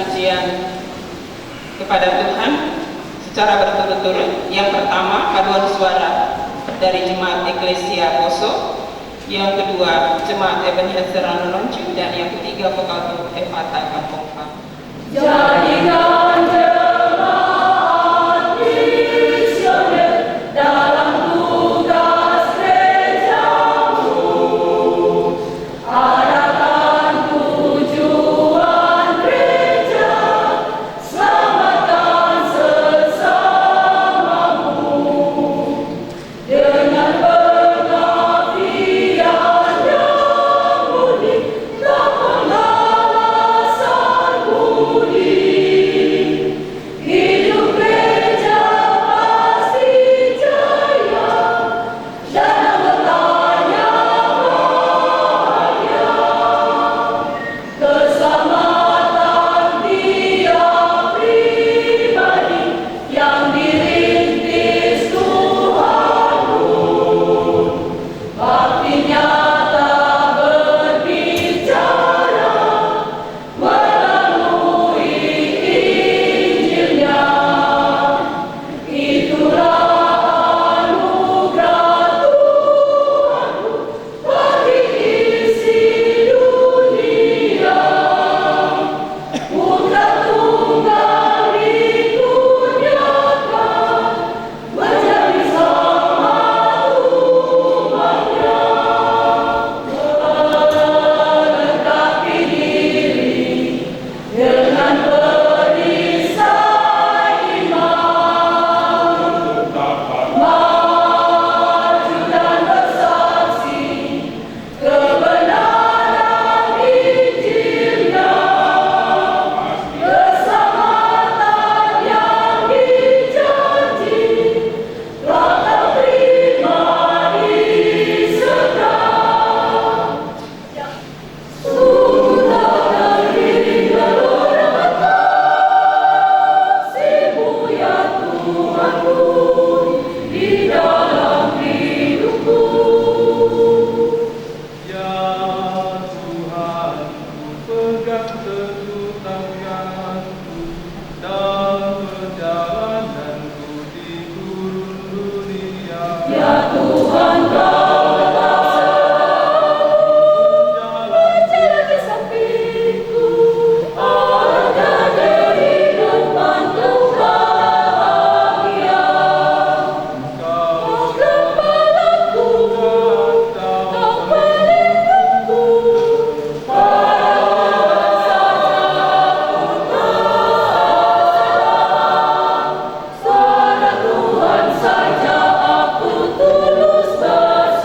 pujian kepada Tuhan secara berturut-turut. Yang pertama, paduan suara dari Jemaat Eklesia Poso, yang kedua Jemaat Ebenezer Ranononcu, dan yang ketiga vokal grup Evata Kampung Pang. Jadikan jemaat misioner dalam tugas gerejamu, arahkan tujuan gereja, selamatkan sesamamu dengan pengabdian yang murni dan pengalasan budi. Hidup gereja pasti jaya dan anggotanya bahagia. Keselamatan tiap pribadi yang dirintis Tuhanmu, bakti nyata berbicara melalui Injilnya. Itulah anugerah Tuhanku bagi isi dunia. Putra Tunggal dikurniakan menjadi sama umatnya, melengkapi diri dengan perisai iman, maju dan bersaksi kebenaran Injilnya. Keselamatan yang dijanji telah terima di seberang. Sudah terhingga orang kasih-Mu ya Tuhanku di dalam hidupku. Ya Tuhan, pegang teguh tanganku dan perjalananku di gurun dunia. Ya Tuhan, Kau berjalan di sampingku, ada kehidupan bahagia. Kau gembalaku, Kau pelindungku, pada Tuhan saja aku tulus berserah.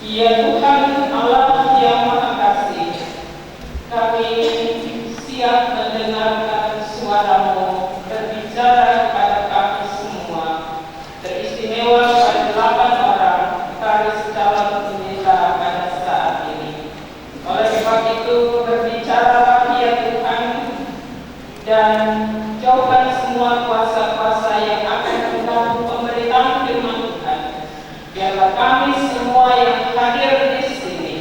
Ya Tuhan Allah yang Maha Kasih, kami siap mendengarkan suara-Mu berbicara kepada kami semua, teristimewa pada 8 orang karis calon pendeta pada saat ini. Oleh sebab itu, berbicaralah ya Tuhan, dan jauhkan semua kuasa-kuasa yang akan mengganggu pemberitaan firman Tuhan. Biarlah kami semua yang hadir di sini,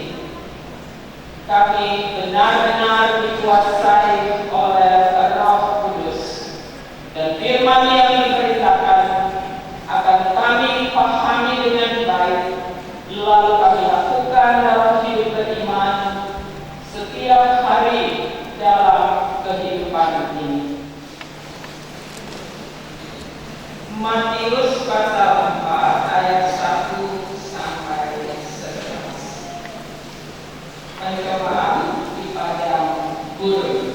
kami benar-benar dikuasai oleh Roh Kudus, dan firman yang diberitakan akan kami pahami dengan baik, lalu kami lakukan dalam hidup beriman setiap hari dalam kehidupan ini. Matius pasal 4 ayat 1 sampai 11. Pencobaan di padang gurun.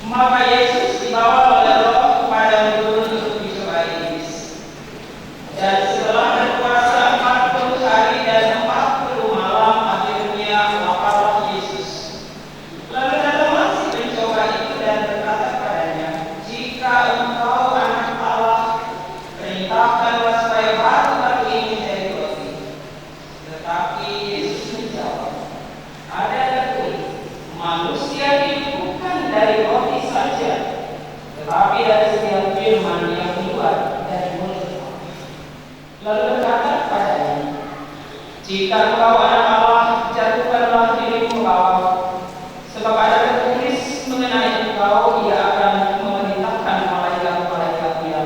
Maka Yesus dibawa oleh Roh ke padang gurun untuk dicobai iblis. Dan setelah berpuasa 40 hari dan 40 malam, akhirnya laparlah Yesus. Lalu datanglah si pencoba itu dan berkata kepadanya, "Jika engkau anak Allah, perintahkanlah supaya batu-batu ini menjadi roti." Tetapi Yesus menjawab, "Ada tertulis, manusia hidup bukan dari roti saja, tetapi dari setiap firman yang keluar dari mulut Allah." Lalu berkata kepadanya, "Jika engkau anak Allah, jatuhkanlah dirimu ke bawah, sebab ada tertulis mengenai engkau, Ia akan memerintahkan malaikat-malaikatnya,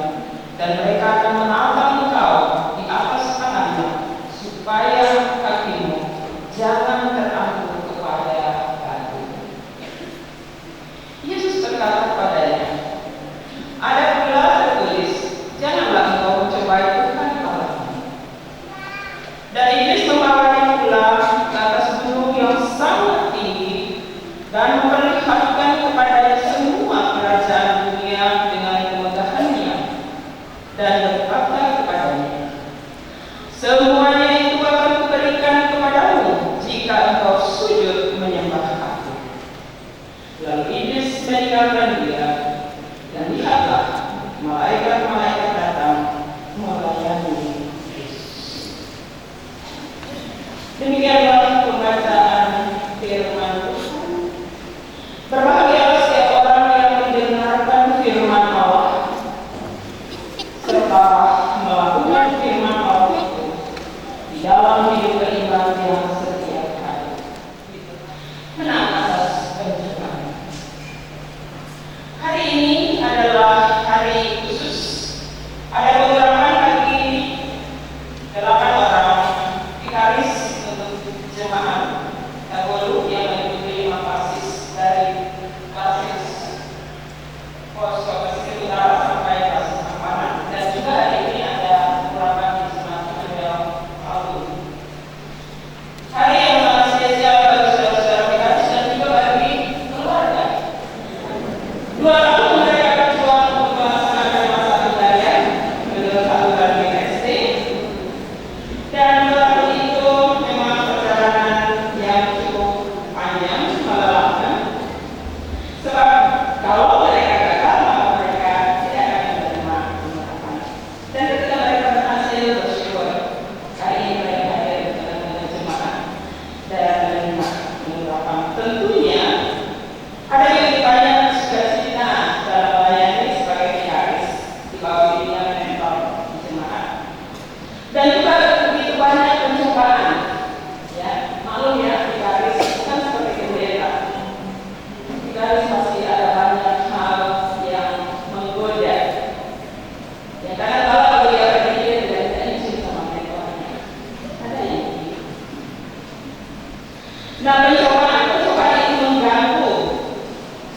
dan mereka akan menantang engkau di atas tangannya, supaya kakimu jangan terangkut kepada batu." Yesus berkata kepadanya, "Ada pula tertulis, janganlah engkau mencobai Tuhan Allahmu." Dan iblis membawanya pulang ke atas gunung yang sangat tinggi dan memperlihatkan kepadanya semua kerajaan dunia dengan kemegahannya, dan berkata kepadanya, "Semuanya itu akan kuberikan kepadamu jika engkau sujud menyembah Aku." Lalu iblis meninggalkan dia, dan lihatlah, malaikat-malaikat datang melayani Yesus. Demikianlah pembacaan firman Tuhan. Berbahagialah setiap orang yang mendengarkan firman Allah serta melakukan firman Allah itu di dalam hidup beriman yang setiap hari. Menang atas pencobaan. Hari ini adalah hari khusus. Ada pengurangan bagi 8 orang vikaris untuk jemaat dahulu yang mengikuti 5 basis dari basis posko pesisir utara sampai basis Ampanan, dan juga hari ini ada pengurangan di jemaat Immanuel Palu. Hari yang sangat spesial bagi saudara-saudara vikaris dan juga bagi keluarga. 2 tahun mereka berjuang untuk melaksanakan masa pencarian menurut aturan BSD, dan waktu itu memang perjalanan yang cukup panjang, melelahkan. Sebab kalau mereka gagal, maka mereka tidak akan menerima pengurapan. Dan ketika mereka berhasil, bersyukur hari ini mereka hadir di tengah-tengah jemaat dan menerima pengurapan. Tentunya ada begitu banyak sukacita dalam melayani sebagai vikaris di bawah bimbingan mentor di jemaat, dan juga begitu banyak pencobaan. Ya, maklum ya, vikaris bukan seperti pendeta. Vikaris masih ada banyak hal yang menggoda. Ya, karena kalau dia berpikir tidak bisa izin sama mentornya, ada yang begitu. Nah, pencobaan itu mengganggu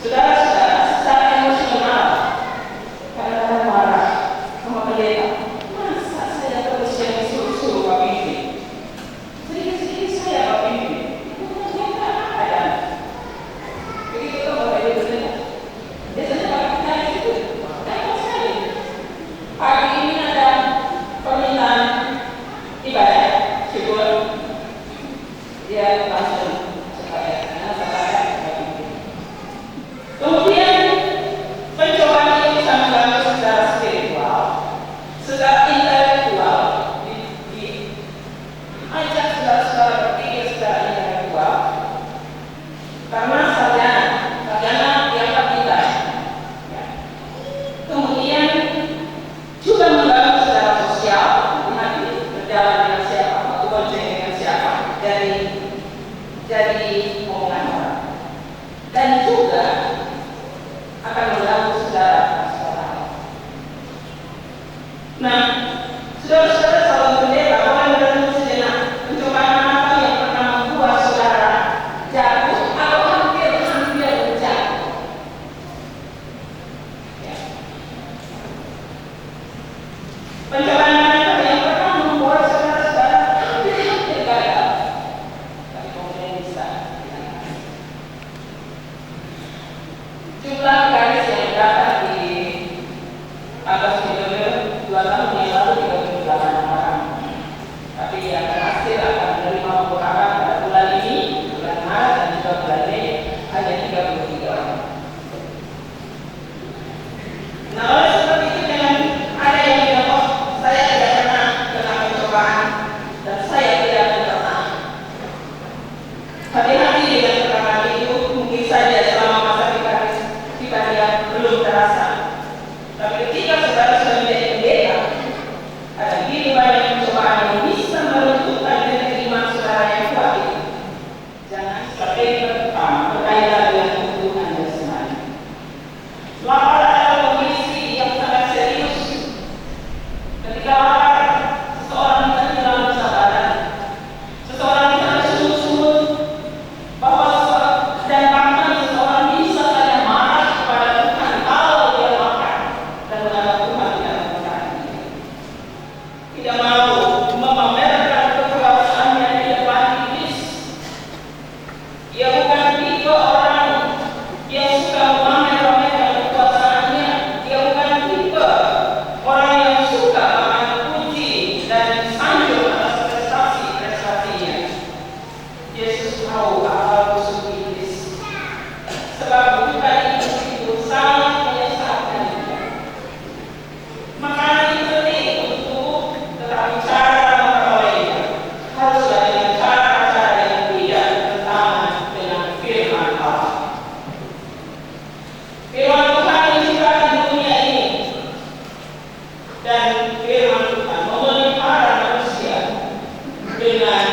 saudara-saudara secara emosional. Kadang-kadang marah sama pendeta. Masa saya terus yang disuruh-suruh Pak Pimpin? Sedikit-sedikit saya Pak Pimpin. Itu pendeta apa ya? Begitu kan Bapak Ibu pendeta. Biasanya Pak Pimpin itu. Pagi ini ada permintaan sanjung atas prestasi-prestasinya. Yesus tahu apa musuh iblis, sebab bukan itu sangat menyesatkan dia. Maka itu penting untuk tetapi cara memperolehnya haruslah dengan cara-cara yang tidak bertentangan dengan firman Allah. Firman Tuhan menciptakan dunia ini, dan firman Tuhan memelihara manusia dengan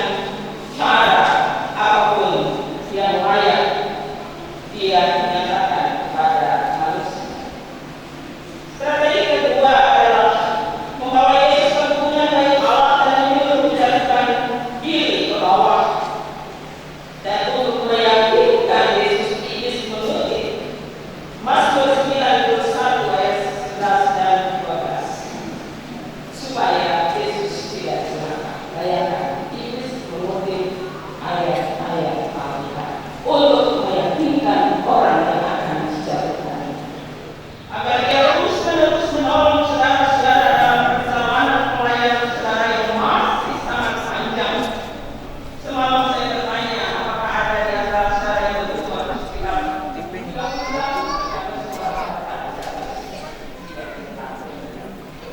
cara apapun yang layak dia menyatakan kepada manusia. Strategi kedua adalah membawa Yesus ke hubungan baik Allah dan menyuruh menjadikan diri ke bawah, dan untuk meyakinkan Yesus iblis mengutip Mazmur 91 ayat 11 dan 12 supaya Yesus tidak celaka. Bayangkan iblis mengutip ayat-ayat Alkitab untuk meyakinkan orang yang akan dijatuhkan agar dia terus-menerus menolong saudara-saudara dalam perjalanan pelayanan saudara yang masih sangat panjang. Semalam saya bertanya apakah ada di antara saudara yang bertumbuh sekitar 3 bulan.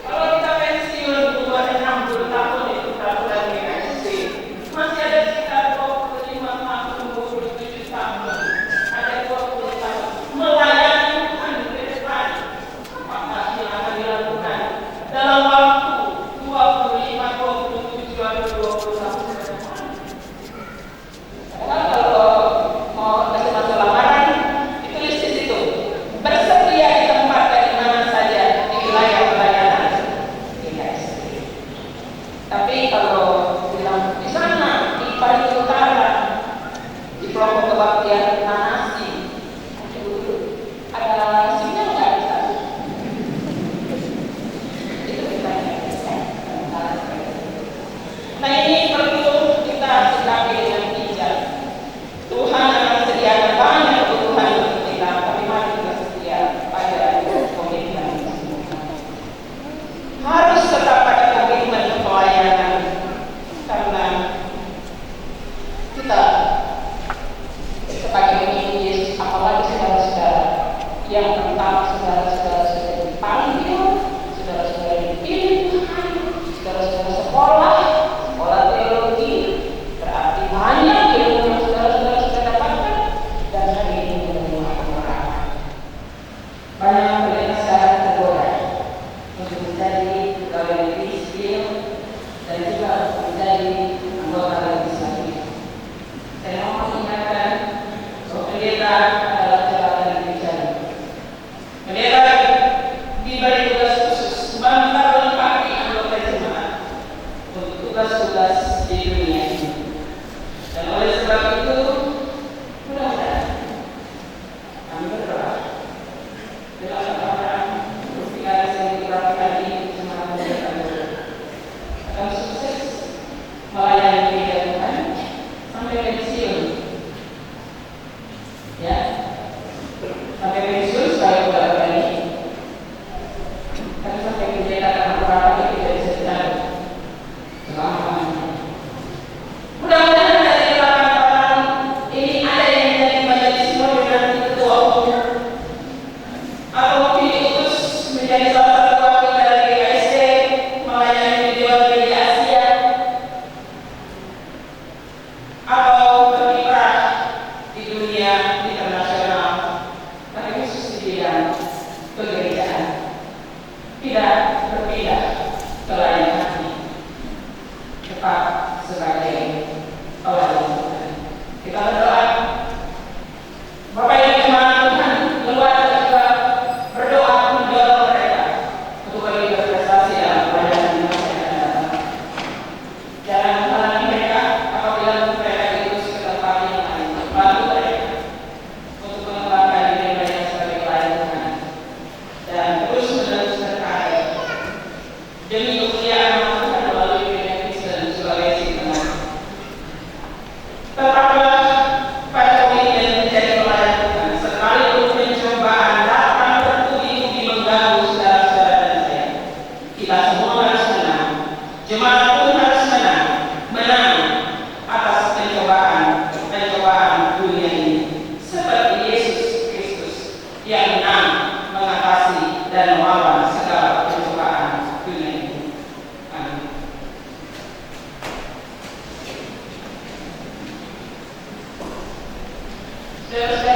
Kalau kita pensiun umur 60 tahun itu peraturan GKSD, masih ada sekitar 25 tahun, 27 tahun, ada 20 tahun melayani Tuhan ke depan. Maka yang akan dilakukan dalam waktu 25, 27 atau 20 tahun ke depan. Karena kalau mau kasih masuk lamaran, ditulis di situ, bersedia di tempat dari mana saja di wilayah pelayanan GKSD. Tapi kalau bilang di sana, di paling utara, di kelompok kebaktian Nanasi, ada sinyal nggak di sana? Itu kita Nah ini perlu kita sikapi dengan bijak. Tuhan akan sediakan banyak kebutuhan untuk kita, tapi mari kita setia pada komitmen itu. Harus tetap pada komitmen pelayanan, karena kita sebagai pengikut Yesus, apalagi saudara-saudara yang pertama, saudara-saudara sudah dipanggil, saudara-saudara dipilih Tuhan, saudara-saudara sekolah teologi, berarti banyak ilmu yang saudara-saudara sudah dapatkan, dan hari ini menerima pengurahan. Banyak mereka sekarang tergoda untuk menjadi pegawai negeri sipil dan juga menjadi anggota legislatif. Saya mau mengingatkan bahwa pendeta adalah jabatan gereja. Pendeta diberi tugas khusus melengkapi anggota jemaat untuk tugas-tugas di dunia ini. Dan oleh sebab itu, mudah-mudahan kami berdoa bila orang berpikir yang beberapa kali jemaat pendeta akan sukses melayani gereja Tuhan sampai pensiun. Ya, sampai pensiun sekali beberapa kali. Tapi sampai pendeta akan beberapa kali tidak bisa ditaruh. Mudah-mudahan dari kalangan orang ini ada yang menjadi majelis dengan ketua umum, atau mungkin diutus menjadi salah satu wakil dari GKSD melayani di luar gereja Asia, atau berkiprah di dunia internasional, tapi khusus di bidang kegerejaan, tidak berpindah ke lain hati, tetap sebagai pelayan Tuhan. Kita berdoa, Bapak Ibu jemaat Tuhan, keluarga juga berdoa mendorong mereka untuk lebih berprestasi dalam pelayanan di masa yang akan datang. Jangan menghalangi mereka apabila mereka diurus ke tempat yang lain. Bantu mereka untuk mengembangkan diri mereka sebagai pelayan Tuhan dan terus menerus berkarya demi kemuliaan nama Tuhan melalui media Kristen Sulawesi Tengah. Tetaplah pada komitmen menjadi pelayan Tuhan Saudara-saudara